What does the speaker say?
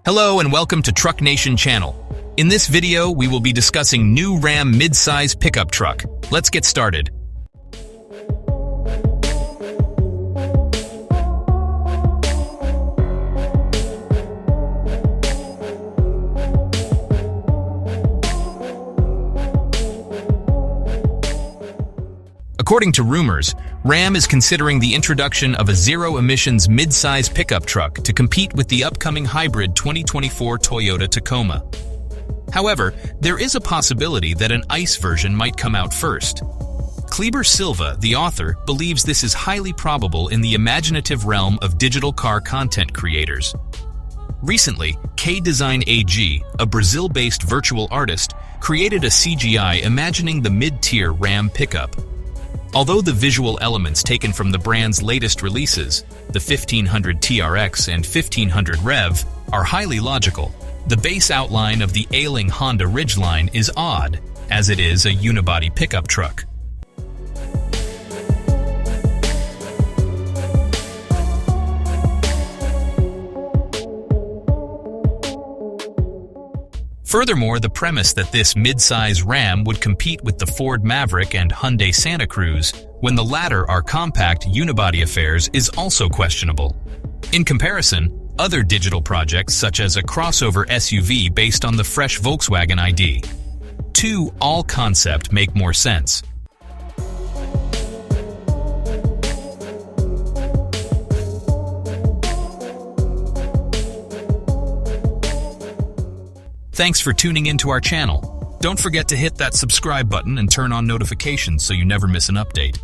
Hello and welcome to Truck Nation channel. In this video, we will be discussing new Ram midsize pickup truck. Let's get started. According to rumors, Ram is considering the introduction of a zero-emissions mid-size pickup truck to compete with the upcoming hybrid 2024 Toyota Tacoma. However, there is a possibility that an ICE version might come out first. Kleber Silva, the author, believes this is highly probable in the imaginative realm of digital car content creators. Recently, KDesign AG, a Brazil-based virtual artist, created a CGI imagining the mid-tier Ram pickup. Although the visual elements taken from the brand's latest releases, the 1500 TRX and 1500 Rev, are highly logical, the base outline of the ailing Honda Ridgeline is odd, as it is a unibody pickup truck. Furthermore, the premise that this mid-size Ram would compete with the Ford Maverick and Hyundai Santa Cruz, when the latter are compact unibody affairs, is also questionable. In comparison, other digital projects such as a crossover SUV based on the fresh Volkswagen ID. 2 all concept make more sense. Thanks for tuning into our channel. Don't forget to hit that subscribe button and turn on notifications so you never miss an update.